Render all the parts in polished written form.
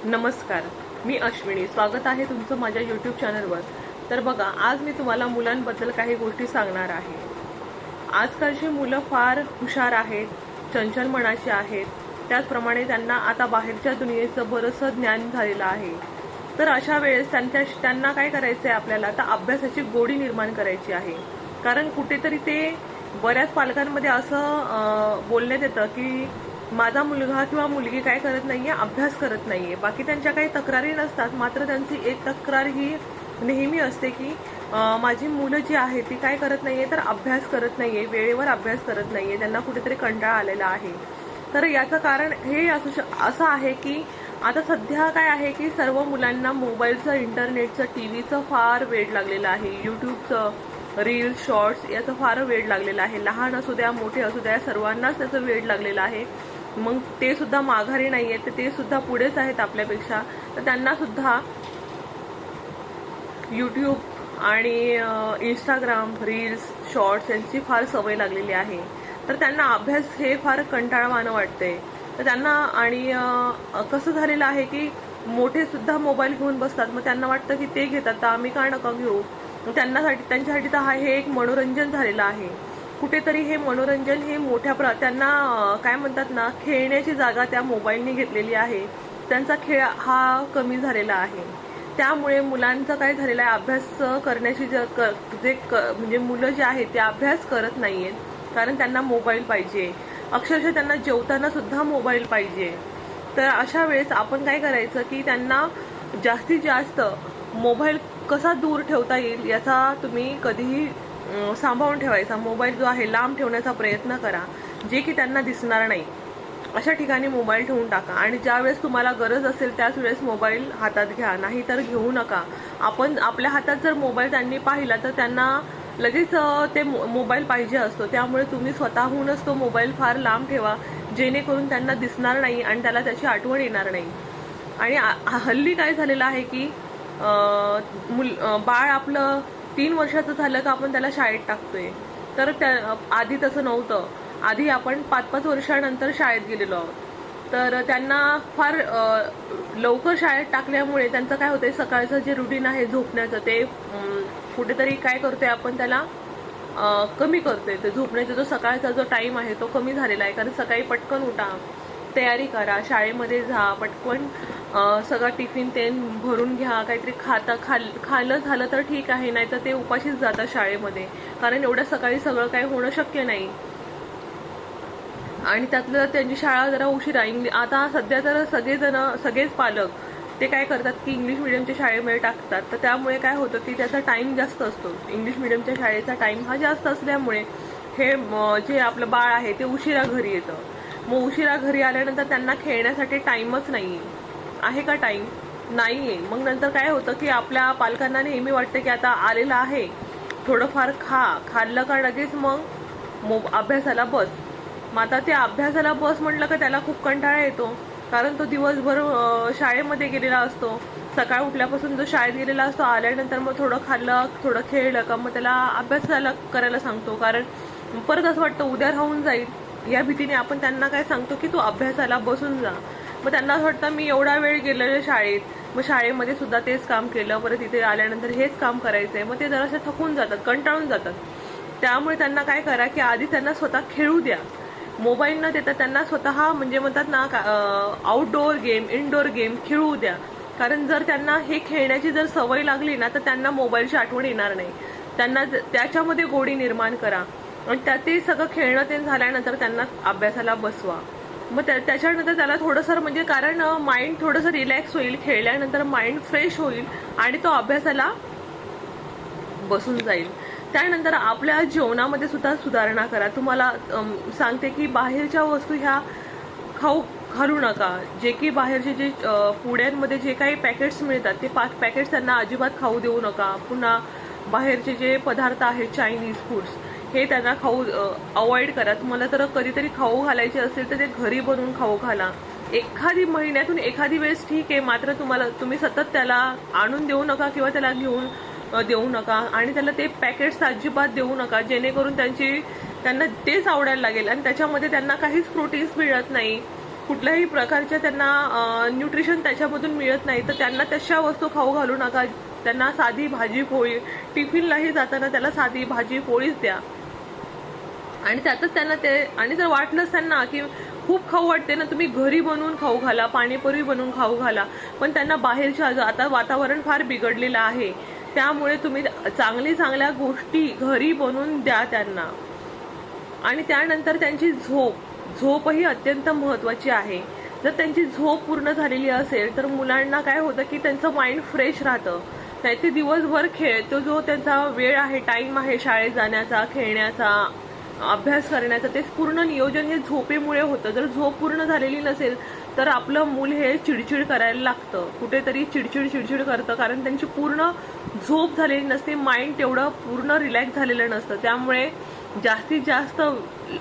नमस्कार, मी अश्विनी. स्वागत आहे तुमचं माझ्या यूट्यूब चॅनलवर. तर बघा, आज मी तुम्हाला मुलांबद्दल काही गोष्टी सांगणार आहे. आजकालची मुलं फार हुशार आहेत, चंचल मनाची आहेत. त्याचप्रमाणे त्यांना आता बाहेरच्या दुनियेचं बरंचसं ज्ञान झालेलं आहे. तर अशा वेळेस त्यांना काय करायचं आहे, आपल्याला आता अभ्यासाची गोडी निर्माण करायची आहे. कारण कुठेतरी ते बऱ्याच पालकांमध्ये असं बोलण्यात येतं की माझा मुलगा किंवा मुलगी काय करत नाहीये, अभ्यास करत नाहीये. बाकी त्यांच्या काही तक्रारी नसतात, मात्र त्यांची एक तक्रार ही नेहमी असते की माझी मुलं जी आहे ती काय करत नाहीये, तर अभ्यास करत नाहीये, वेळेवर अभ्यास करत नाहीये, त्यांना कुठेतरी कंटाळा आलेला आहे. तर याचं कारण हे असं आहे की आता सध्या काय आहे की सर्व मुलांना मोबाईलचं, इंटरनेटचं, टीव्हीचं फार वेड लागलेलं आहे. युट्यूबचं, रील्स, शॉर्ट्स याचं फार वेड लागलेलं आहे. लहान असू द्या, मोठे असू द्या, सर्वांनाच त्याचं वेड लागलेलं आहे. मग ते सुद्धा माघारी नाहीये, तर ते सुद्धा पुढेच आहेत आपल्यापेक्षा. तर त्यांना सुद्धा यूट्यूब आणि इंस्टाग्राम, रील्स, शॉर्ट्स यांची फार सवय लागलेली आहे. तर त्यांना अभ्यास हे फार कंटाळवाणं वाटतंय. तर त्यांना आणि कसं झालेलं आहे की मोठे सुद्धा मोबाईल घेऊन बसतात. मग त्यांना वाटतं की ते घेतात तर आम्ही का नका घेऊ. त्यांच्यासाठी तर हे एक मनोरंजन झालेलं आहे. कुठेतरी हे मनोरंजन हे त्यांना काय म्हणतात ना, खेळण्याची जागा त्या मोबाईलने घेतलेली आहे. त्यांचा खेळ हा कमी झालेला आहे. त्यामुळे मुलांचं काय झालेलं आहे, अभ्यास करण्याची म्हणजे मुलं जे आहेत ते अभ्यास करत नाहीयेत. कारण त्यांना मोबाईल पाहिजे. अक्षरशः त्यांना जेवताना सुद्धा मोबाईल पाहिजे. तर अशा वेळेस आपण काय करायचं की त्यांना जास्तीत जास्त मोबाईल कसा दूर ठेवता येईल याचा तुम्ही कधीही सांभाळून ठेवायचा. मोबाईल जो आहे लांब ठेवण्याचा प्रयत्न करा, जे की त्यांना दिसणार नाही अशा ठिकाणी मोबाईल ठेवून टाका. आणि ज्या वेळेस तुम्हाला गरज असेल त्याच वेळेस मोबाईल हातात घ्या, नाही तर घेऊ नका. आपल्या हातात जर मोबाईल त्यांनी पाहिला तर त्यांना लगेच ते मोबाईल पाहिजे असतो. त्यामुळे तुम्ही स्वतःहूनच तो मोबाईल फार लांब ठेवा, जेणेकरून त्यांना दिसणार नाही आणि त्याला त्याची आठवण येणार नाही. आणि हल्ली काय झालेलं आहे की बाळ आपलं 3 वर्षाचं झालं का आपण त्याला शाळेत टाकतोय. तर आधी तसं नव्हतं. आधी आपण 5-5 वर्षानंतर शाळेत गेलेलो आहोत. तर त्यांना फार लवकर शाळेत टाकल्यामुळे त्यांचं काय होतंय, सकाळचं जे रुटीन आहे झोपण्याचं ते कुठेतरी काय करतोय आपण त्याला कमी करतोय. ते झोपण्याचा जो सकाळचा जो टाइम आहे तो कमी झालेला आहे. कारण सकाळी पटकन उठा, तयारी करा, शाळेमध्ये जा, पटकन सगळं टिफिन ते भरून घ्या, काहीतरी खाल्लं झालं तर ठीक आहे, नाही तर ते उपाशीच जातात शाळेमध्ये. कारण एवढ्या सकाळी सगळं काही होणं शक्य नाही. आणि त्यातलं त्यांची शाळा जरा उशिरा. आता सध्या तर सगळेच पालक ते काय करतात की इंग्लिश मिडियमच्या शाळेमध्ये टाकतात. तर त्यामुळे काय होतं की त्याचा टाइम जास्त असतो. इंग्लिश मिडियमच्या शाळेचा टाइम हा जास्त असल्यामुळे हे जे आपलं बाळ आहे ते उशिरा घरी येतं. मग उशिरा घरी आल्यानंतर त्यांना खेळण्यासाठी टाइमच नाहीये. आहे का टाइम? नाहीये. मग नंतर काय होतं की आपल्या पालकांना नेहमी वाटतं की आता आलेलं आहे, थोडंफार खाल्लं का लगेच मग अभ्यासाला बस. मग आता ते अभ्यासाला बस म्हटलं का त्याला खूप कंटाळा येतो. कारण तो दिवसभर शाळेमध्ये गेलेला असतो. सकाळ उठल्यापासून जो शाळेत गेलेला असतो, आल्यानंतर मग थोडं खाल्लं, थोडं खेळलं का मग त्याला अभ्यासाला करायला सांगतो. कारण परत असं वाटतं उद्या राहून जाईल, या भीतीने आपण त्यांना काय सांगतो की तू अभ्यासाला बसून जा. मग त्यांना असं वाटतं मी एवढा वेळ गेलेलो शाळेत, मग शाळेमध्ये सुद्धा तेच काम केलं, परत इथे आल्यानंतर हेच काम करायचंय. मग ते जरासे थकून जातात, कंटाळून जातात. त्यामुळे त्यांना काय करा की आधी त्यांना स्वतः खेळू द्या. मोबाईल न देता त्यांना स्वतः म्हणजे म्हणतात ना आउटडोअर गेम, इनडोअर गेम खेळू द्या. कारण जर त्यांना हे खेळण्याची जर सवय लागली ना तर त्यांना मोबाईलची आठवण येणार नाही. त्यांना त्याच्यामध्ये गोडी निर्माण करा आणि ते सगळं खेळणं ते झाल्यानंतर त्यांना अभ्यासाला बसवा. मग त्याच्यानंतर त्याला थोडंसं म्हणजे कारण माइंड थोडंसं रिलॅक्स होईल, खेळल्यानंतर माइंड फ्रेश होईल आणि तो अभ्यासाला बसून जाईल. त्यानंतर आपल्या जेवणामध्ये सुद्धा सुधारणा करा. तुम्हाला सांगते की बाहेरच्या वस्तू ह्या घालू नका. जे की बाहेरचे जे पुड्यांमध्ये जे काही पॅकेट्स मिळतात ते पॅकेट्स त्यांना अजिबात खाऊ देऊ नका. पुन्हा बाहेरचे जे पदार्थ आहेत, चायनीज फूड्स, हे त्यांना अवॉइड करा. तुम्हाला तर कधीतरी खाऊ घालायचे असेल तर ते घरी बनवून खाऊ घाला. महिन्यातून एखादी वेळेस ठीक आहे, मात्र तुम्ही सतत त्याला आणून देऊ नका किंवा त्याला घेऊन देऊ नका. आणि त्याला ते पॅकेट्स अजिबात देऊ नका, जेणेकरून त्यांना तेच आवडायला लागेल आणि त्याच्यामध्ये त्यांना काहीच प्रोटीन्स मिळत नाही. कुठल्याही प्रकारच्या त्यांना न्यूट्रिशन त्याच्यामधून मिळत नाही, तर त्यांना तशा वस्तू खाऊ घालू नका. त्यांना साधी भाजी पोळी, टिफिनलाही जाताना त्याला साधी भाजी पोळीच द्या. आणि त्यातच त्यांना ते, आणि जर वाटलंच त्यांना की खूप खाऊ वाटते ना, तुम्ही घरी बनवून खाऊ घाला, पाणीपुरी बनवून खाऊ घाला. पण त्यांना बाहेरच्या, आता वातावरण फार बिघडलेलं आहे, त्यामुळे तुम्ही चांगल्या गोष्टी घरी बनवून द्या त्यांना. आणि त्यानंतर त्यांची झोपही अत्यंत महत्त्वाची आहे. जर त्यांची झोप पूर्ण झालेली असेल तर मुलांना काय होतं की त्यांचं माइंड फ्रेश राहतं. नाही ते दिवसभर तो जो त्यांचा वेळ आहे, टाइम आहे शाळेत जाण्याचा, खेळण्याचा, अभ्यास करण्याचं, ते पूर्ण नियोजन हे झोपेमुळे होतं. जर झोप पूर्ण झालेली नसेल तर आपलं मूल हे चिडचिड करायला लागतं, कुठेतरी चिडचिड करतं, कारण त्यांची पूर्ण झोप झालेली नसते, माइंड तेवढं पूर्ण रिलॅक्स झालेलं नसतं. त्यामुळे जास्तीत जास्त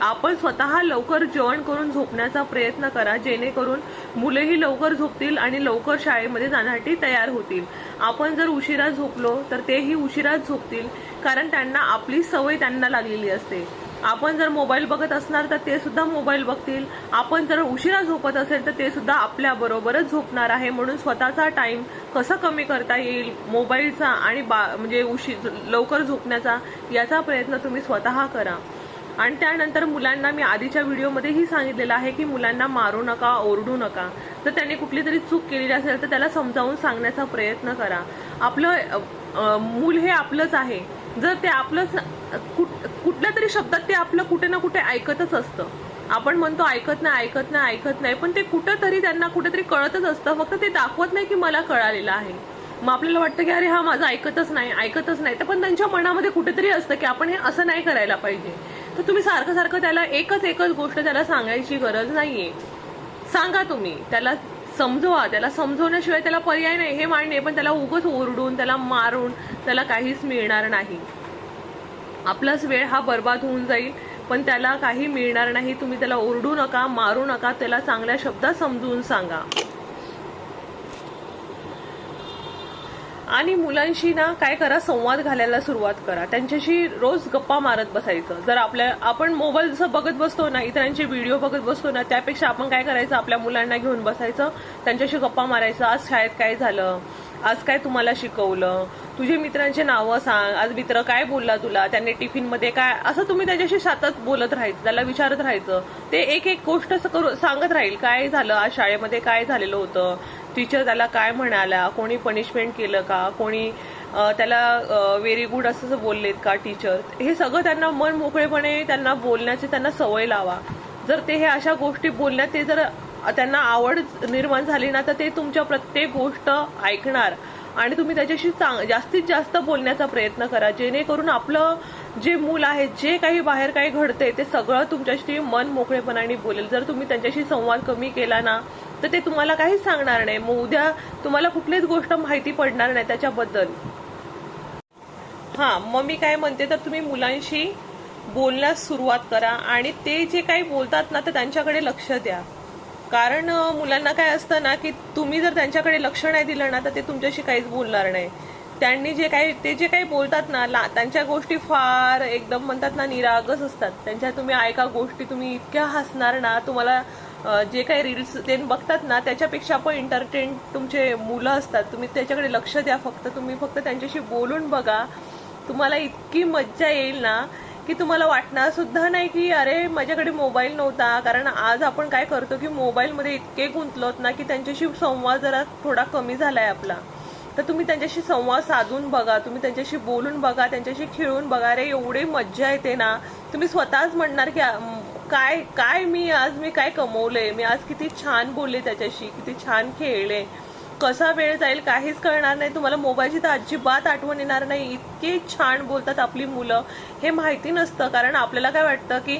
आपण स्वतः लवकर जेवण करून झोपण्याचा प्रयत्न करा, जेणेकरून मुलेही लवकर झोपतील आणि लवकर शाळेमध्ये जाण्यासाठी तयार होतील. आपण जर उशिरा झोपलो तर तेही उशिराच झोपतील, कारण त्यांना आपली सवय त्यांना लागलेली असते. आपण जर मोबाईल बघत असणार तर ते सुद्धा मोबाईल बघतील. आपण जर उशिरा झोपत असेल तर ते सुद्धा आपल्या बरोबरच झोपणार आहे. म्हणून स्वतःचा टाइम कसा कमी करता येईल मोबाईलचा आणि म्हणजे लवकर झोपण्याचा, याचा प्रयत्न तुम्ही स्वतः करा. आणि त्यानंतर मुलांना मी आधीच्या व्हिडिओमध्येही सांगितलेलं आहे की मुलांना मारू नका, ओरडू नका. जर त्यांनी कुठली तरी चूक केलेली असेल तर त्याला समजावून सांगण्याचा प्रयत्न करा. आपलं मूल हे आपलंच आहे. जर ते आपलं कुठल्या तरी शब्दात ते आपलं कुठे ना कुठे ऐकतच असतं. आपण म्हणतो ऐकत नाही, पण ते कुठंतरी त्यांना कुठेतरी कळतच असतं, फक्त ते दाखवत नाही की मला कळालेलं आहे. मग आपल्याला वाटतं की अरे हा माझं ऐकतच नाही, तर पण त्यांच्या मनामध्ये कुठेतरी असतं की आपण हे असं नाही करायला पाहिजे. तर तुम्ही सारखं त्याला एकच गोष्ट त्याला सांगायची गरज नाहीये. सांगा तुम्ही त्याला, समजवा. त्याला समजवण्याशिवाय त्याला पर्याय नाही, हे मान्य, पण त्याला उगाच ओरडून, त्याला मारून त्याला काहीच मिळणार नाही. आपलाच वेळ हा बर्बाद होऊन जाईल, पण त्याला काही मिळणार नाही. तुम्ही त्याला ओरडू नका, मारू नका, त्याला चांगल्या शब्दात समजून सांगा. आणि मुलांशी ना काय करा, संवाद घालायला सुरुवात करा. त्यांच्याशी रोज गप्पा मारत बसायचं. जर आपण मोबाईल जसं बघत बसतो ना, इतरांचे व्हिडिओ बघत बसतो ना, त्यापेक्षा आपण काय करायचं, आपल्या मुलांना घेऊन बसायचं, त्यांच्याशी गप्पा मारायचं. आज शाळेत काय झालं, आज काय तुम्हाला शिकवलं, तुझे मित्रांचे नावं सांग, आज मित्र काय बोलला तुला, त्यांनी टिफिनमध्ये काय, असं तुम्ही त्याच्याशी सतत बोलत राहायचं, त्याला विचारत राहायचं. ते एक गोष्ट सांगत राहील, काय झालं आज शाळेमध्ये, काय झालेलं होतं, टीचर त्याला काय म्हणाला, कोणी पनिशमेंट केलं का, कोणी त्याला व्हेरी गुड असं बोललेत का टीचर. हे सगळं त्यांना मन मोकळेपणे त्यांना बोलण्याची त्यांना सवय लावा. जर ते हे अशा गोष्टी बोलण्यात ते जर त्यांना आवड निर्माण झाली ना, तर ते तुमच्या प्रत्येक गोष्ट ऐकणार आणि तुम्ही त्याच्याशी जास्तीत जास्त बोलण्याचा प्रयत्न करा, जेणेकरून आपलं जे मूल आहे, जे काही बाहेर काही घडते ते सगळं तुमच्याशी मन मोकळेपणाने बोलेल. जर तुम्ही त्यांच्याशी संवाद कमी केला ना, तर ते तुम्हाला काहीच सांगणार नाही. मग उद्या तुम्हाला कुठलीच गोष्ट माहिती पडणार नाही त्याच्याबद्दल. मग मी काय म्हणते, तर तुम्ही मुलांशी बोलण्यास सुरुवात करा आणि ते जे काही बोलतात ना, तर त्यांच्याकडे लक्ष द्या. कारण मुलांना काय असतं ना, की तुम्ही जर त्यांच्याकडे लक्ष नाही दिलं ना, तर ते तुमच्याशी काहीच बोलणार नाही. ते जे काही बोलतात ना, त्यांच्या गोष्टी फार एकदम म्हणतात ना निरागस असतात. त्यांच्या तुम्ही ऐका गोष्टी, तुम्ही इतक्या हसणार ना, तुम्हाला जे काही रील्स ते बघतात ना, त्याच्यापेक्षा पण एंटरटेन तुमचे मुलं असतात. तुम्ही त्याच्याकडे लक्ष द्या. तुम्ही फक्त त्यांच्याशी बोलून बघा. तुम्हाला इतकी मज्जा येईल ना, की तुम्हाला वाटणार सुद्धा नाही की अरे माझ्याकडे मोबाईल नव्हता. कारण आज आपण काय करतो की मोबाईलमध्ये इतके गुंतलोत ना, की त्यांच्याशी संवाद जरा थोडा कमी झालाय आपला. तर तुम्ही त्यांच्याशी संवाद साधून बघा, तुम्ही त्यांच्याशी बोलून बघा, त्यांच्याशी खेळून बघा. अरे एवढी मज्जा येते ना, तुम्ही स्वतःच म्हणणार की काय मी काय कमवलंय, मी आज किती छान बोलले त्याच्याशी, किती छान खेळले, कसा वेळ जाईल काहीच कळणार नाही. तुम्हाला मोबाईलची तर अजिबात आठवण येणार नाही. इतके छान बोलतात आपली मुलं. हे माहिती नसतं, कारण आपल्याला काय वाटतं की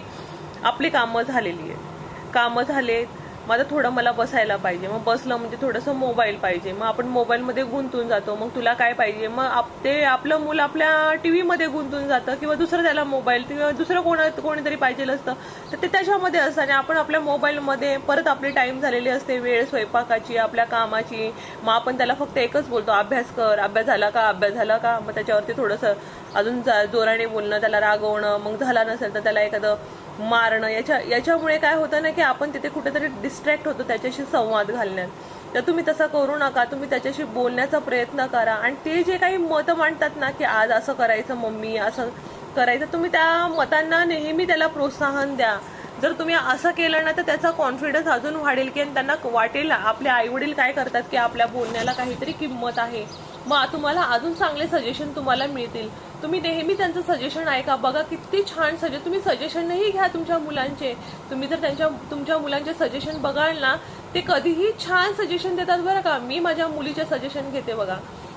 आपली कामं झालेली आहेत, कामं झालेत, मग आता थोडं मला बसायला पाहिजे. मग बसलं म्हणजे थोडंसं मोबाईल पाहिजे, मग आपण मोबाईलमध्ये गुंतून जातो. मग तुला काय पाहिजे, मग ते आपलं मूल आपल्या टीव्हीमध्ये गुंतून जातं, किंवा दुसरं त्याला मोबाईल किंवा दुसरं कोणीतरी पाहिजे असतं, तर ते त्याच्यामध्ये असतं. आणि आपण आपल्या मोबाईलमध्ये परत आपली टाइम झालेली असते, वेळ स्वयंपाकाची, आपल्या कामाची. मग आपण त्याला फक्त एकच बोलतो, अभ्यास कर, अभ्यास झाला का. मग त्याच्यावरती थोडंसं अजून जोराने बोलणं, त्याला रागवणं. मग झाला नसेल तर त्याला एखादं मारणं, याच्यामुळे काय होतं ना की आपण तिथे कुठेतरी डिस्ट्रॅक्ट होतो त्याच्याशी संवाद घालण्यात. तर तुम्ही तसं करू नका. तुम्ही त्याच्याशी बोलण्याचा प्रयत्न करा आणि ते जे काही मतं मांडतात ना की आज असं करायचं मम्मी, असं करायचं, तुम्ही त्या मतांना नेहमी त्याला प्रोत्साहन द्या. जर तुम्ही असं केलं ना तर त्याचा कॉन्फिडन्स अजून वाढेल की त्यांना वाटेल आपले आई वडील काय करतात की आपल्या बोलण्याला काहीतरी किंमत आहे. मग तुम्हाला अजून चांगले सजेशन तुम्हाला मिळतील. तुम्ही नेहमी त्यांचं सजेशन ऐका. बघा किती छान तुम्ही सजेशनही घ्या तुमच्या मुलांचे. तुम्ही जर तुमच्या मुलांचे सजेशन बघाल ना, ते कधीही छान सजेशन देतात बरं का. मी माझ्या मुलीचे सजेशन घेते बघा,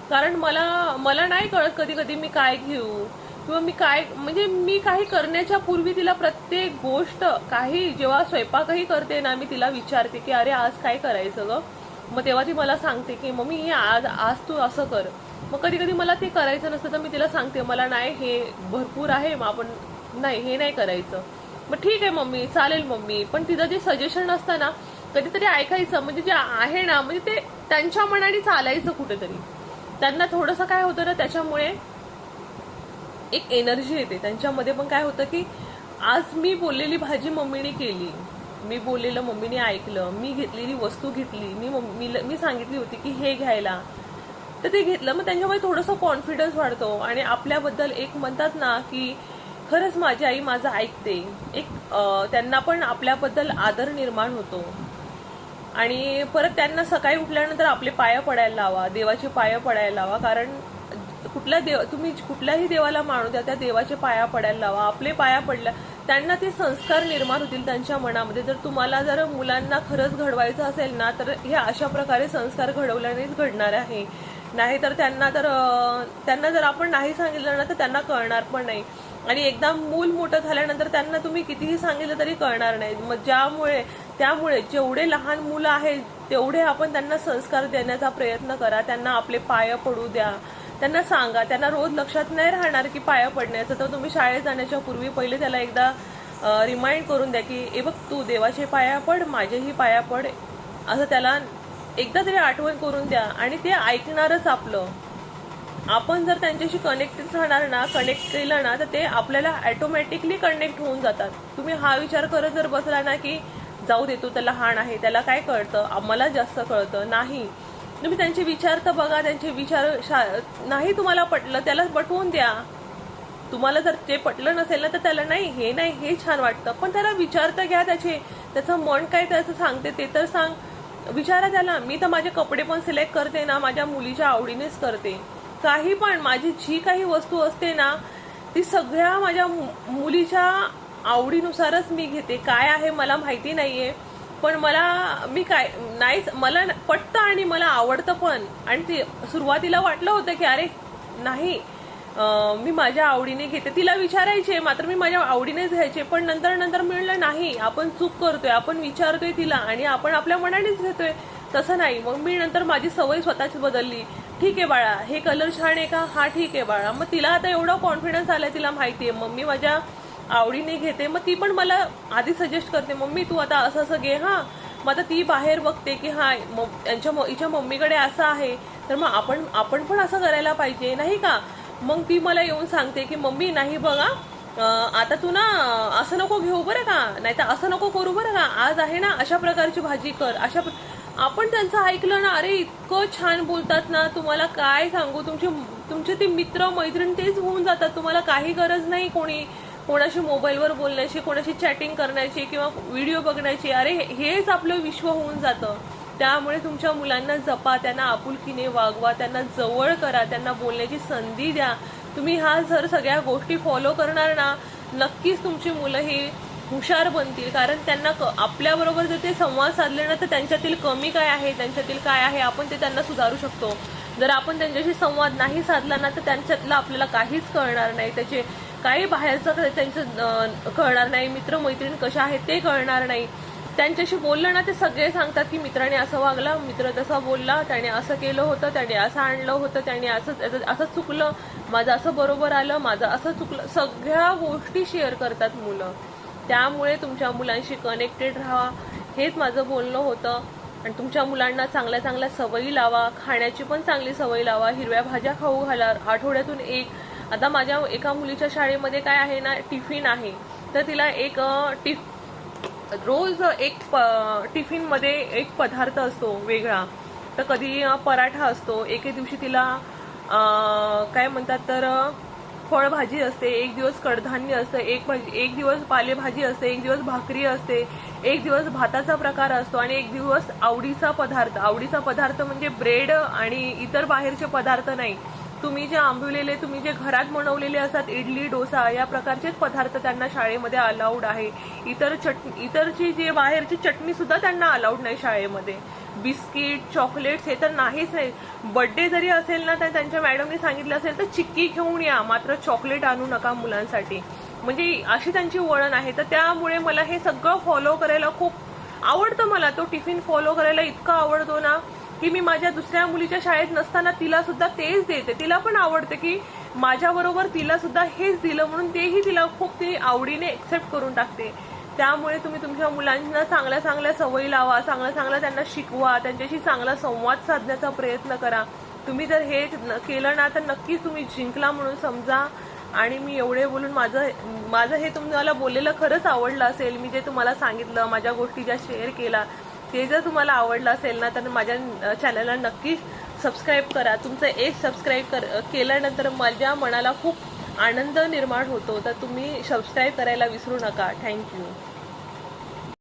कारण मला नाही कळत कधी कधी मी काय घेऊ किंवा मी काय, म्हणजे मी काही करण्याच्या पूर्वी तिला प्रत्येक गोष्ट, काही जेव्हा स्वयंपाकही करते ना, मी तिला विचारते की अरे आज काय करायचं ग. मग तेव्हा ती मला सांगते की मम्मी हे आज तू असं कर. मग कधी कधी मला ते करायचं नसतं तर मी तिला सांगते मला नाही हे भरपूर आहे, मग आपण नाही हे नाही करायचं. मग ठीक आहे मम्मी, चालेल मम्मी. पण तिचं जे सजेशन असतं ना कधीतरी ऐकायचं, म्हणजे जे आहे ना म्हणजे ते त्यांच्या मनाने चालायचं कुठेतरी. त्यांना थोडंसं काय होतं ना त्याच्यामुळे एक एनर्जी येते त्यांच्यामध्ये. पण काय होतं की आज मी बोललेली भाजी मम्मीने केली, मी बोललेलं मम्मीने ऐकलं, मी घेतलेली वस्तू घेतली, मी सांगितली होती की हे घ्यायला, तर ते घेतलं. मग त्यांच्यामुळे थोडंसं कॉन्फिडन्स वाढतो आणि आपल्याबद्दल एक म्हणतात ना की खरंच माझी आई माझं ऐकते, एक त्यांना पण आपल्याबद्दल आदर निर्माण होतो. आणि परत त्यांना सकाळी उठल्यानंतर आपले पाया पडायला लावा, देवाचे पाया पडायला लावा. कारण तुम्ही कुठल्याही देवाला मानू द्या, त्या देवाचे पाया पडायला लावा. आपले पाया पडल्या त्यांना ते संस्कार निर्माण होतील त्यांच्या मनामध्ये. जर तुम्हाला जर मुलांना खरंच घडवायचं असेल ना तर हे अशा प्रकारे संस्कार घडवल्यानेच घडणार आहे. नाही तर त्यांना जर आपण नाही सांगितलं ना तर त्यांना कळणार पण नाही. आणि एकदा मूल मोठं झाल्यानंतर त्यांना तुम्ही कितीही सांगितलं तरी कळणार नाही. मग त्यामुळे जेवढे लहान मुलं आहेत तेवढे आपण त्यांना संस्कार देण्याचा प्रयत्न करा. त्यांना आपले पाय पडू द्या, त्यांना सांगा. त्यांना रोज लक्षात नाही राहणार की पाया पडण्याचं, तर तुम्ही शाळेत जाण्याच्या पूर्वी पहिले त्याला एकदा रिमाइंड करून द्या की ए बघ तू देवाचे पाया पड, माझेही पाया पड, असं त्याला एकदा तरी आठवण करून द्या. आणि ते ऐकणारच आपलं. आपण जर त्यांच्याशी कनेक्टेड राहणार ना, कनेक्ट केलं ना तर ते आपल्याला ऑटोमॅटिकली कनेक्ट होऊन जातात. तुम्ही हा विचार करत जर बसला ना की जाऊ दे तो तर लहान आहे, त्याला काय कळतं, आम्हाला जास्त कळतं, नाही. तुम्ही त्यांचे विचार तर बघा. त्यांचे विचार नाही तुम्हाला पटलं त्याला पटवून द्या. तुम्हाला जर ते पटलं नसेल ना तर त्याला नाही हे छान वाटतं, पण त्याला विचार तर घ्या. त्याचं मन काय त्याचं सांगते ते तर सांग, विचारा त्याला. मी तर माझे कपडे पण सिलेक्ट करते ना माझ्या मुलीच्या आवडीनेच करते. काही पण माझी जी काही वस्तू असते ना ती सगळ्या माझ्या मुलीच्या आवडीनुसारच मी घेते. काय आहे मला माहिती नाहीये, पण मला पटतं आणि मला आवडतं पण. आणि ते सुरुवातीला वाटलं होतं की अरे नाही मी माझ्या आवडीने घेते, तिला विचारायचे मात्र मी माझ्या आवडीनेच घ्यायचे. पण नंतर मिळलं नाही, आपण चूक करतोय, आपण विचारतोय तिला आणि आपण आपल्या मनानेच घेतोय. तसं नाही. मग मी नंतर माझी सवय स्वतःची बदलली. ठीक आहे बाळा, हे कलर छान आहे का, हा ठीक आहे बाळा. मग तिला आता एवढा कॉन्फिडन्स आलाय, तिला माहितीये मम्मी माझ्या आवडीने घेते. मग ती पण मला आधी सजेस्ट करते मम्मी तू आता असं घे. हा मग आता ती बाहेर बघते की हा हिच्या मम्मीकडे असं आहे तर मग आपण पण असं करायला पाहिजे नाही का. मग ती मला येऊन सांगते की मम्मी नाही बघा आता तू ना असं नको घेऊ बरं का, नाही तर असं नको करू बरं का, आज आहे ना अशा प्रकारची भाजी कर. आपण त्यांचं ऐकलं ना, अरे इतकं छान बोलतात ना, तुम्हाला काय सांगू. तुमचे ते मित्र मैत्रीण तेच होऊन जातात. तुम्हाला काही गरज नाही कोणाशी मोबाईलवर बोलण्याची, कोणाशी चॅटिंग करण्याची किंवा व्हिडिओ बघण्याची. अरे हेच आपलं विश्व होऊन जातं. त्यामुळे तुमच्या मुलांना जपा, त्यांना आपुलकीने वागवा, त्यांना जवळ करा, त्यांना बोलण्याची संधी द्या. तुम्ही जर सगळ्या गोष्टी फॉलो करणार ना, नक्कीच तुमची मुलं ही हुशार बनतील. कारण त्यांना आपल्याबरोबर जर ते संवाद साधले ना तर त्यांच्यातील कमी काय आहे, त्यांच्यातील काय आहे, आपण ते त्यांना सुधारू शकतो. जर आपण त्यांच्याशी संवाद नाही साधला ना तर त्यांच्यातलं आपल्याला काहीच कळणार नाही. त्याचे काही बाहेरचं त्यांचं कळणार नाही, मित्रमैत्रीण कशा आहेत ते कळणार नाही. त्यांच्याशी बोललं ना ते सगळे सांगतात की मित्राने असं वागला, मित्र तसा बोलला, त्याने असं केलं होतं, त्याने असं आणलं होतं, त्याने असं चुकलं, माझं असं बरोबर आलं, माझं असं चुकलं. सगळ्या गोष्टी शेअर करतात मुलं. त्यामुळे तुमच्या मुलांशी कनेक्टेड राहा, हेच माझं बोलणं होतं. आणि तुमच्या मुलांना चांगल्या चांगल्या सवयी लावा, खाण्याची पण चांगली सवय लावा, हिरव्या भाज्या खाऊ घाला आठवड्यातून एक. आता माझ्या एका मुलीच्या शाळेमध्ये काय आहे ना, टिफिन आहे. तर तिला एक रोज एक टिफिनमध्ये एक पदार्थ असतो वेगळा. तर कधी पराठा असतो, एके दिवशी तिला काय म्हणतात तर फळभाजी असते, एक दिवस कडधान्य असतं, एक दिवस पालेभाजी असते, एक दिवस भाकरी असते, एक दिवस भाताचा प्रकार असतो आणि एक दिवस आवडीचा पदार्थ. आवडीचा पदार्थ म्हणजे ब्रेड आणि इतर बाहेरचे पदार्थ नाही. तुम्ही जे आंबवलेले, तुम्ही जे घरात बनवलेले असतात इडली डोसा या प्रकारचेच पदार्थ त्यांना शाळेमध्ये अलाउड आहे. इतरची जे बाहेरची चटणी सुद्धा त्यांना अलाउड नाही शाळेमध्ये. बिस्किट चॉकलेट्स हे तर नाहीच नाही. बर्थडे जरी असेल ना तर त्यांच्या मॅडमने सांगितलं असेल तर चिक्की घेऊन या, मात्र चॉकलेट आणू नका मुलांसाठी. म्हणजे अशी त्यांची वळण आहे. तर त्यामुळे मला हे सगळं फॉलो करायला खूप आवडतं. मला तो टिफिन फॉलो करायला इतका आवडतो ना की मी माझ्या दुसऱ्या मुलीच्या शाळेत नसताना तिला सुद्धा तेच देते. तिला पण आवडते की माझ्याबरोबर तिला सुद्धा हेच दिलं म्हणून तेही तिला खूप ती आवडीने एक्सेप्ट करून टाकते. त्यामुळे तुम्ही तुमच्या मुलांना चांगल्या चांगल्या सवयी लावा, चांगल्या चांगल्या त्यांना शिकवा, त्यांच्याशी चांगला संवाद साधण्याचा प्रयत्न करा. तुम्ही जर हे केलं ना तर नक्कीच तुम्ही जिंकला म्हणून समजा. आणि मी एवढे बोलून माझं हे तुम्हाला बोललेलं खरंच आवडलं असेल. मी जे तुम्हाला सांगितलं, माझ्या गोष्टी ज्या शेअर केला ते जर तुम्हाला आवडलं असेल ना तर माझ्या चॅनलला नक्कीच सबस्क्राईब करा. तुमचं एक सबस्क्राईब केल्यानंतर माझ्या मनाला खूप आनंद निर्माण होतो. तर तुम्ही सबस्क्राईब करायला विसरू नका. थँक्यू.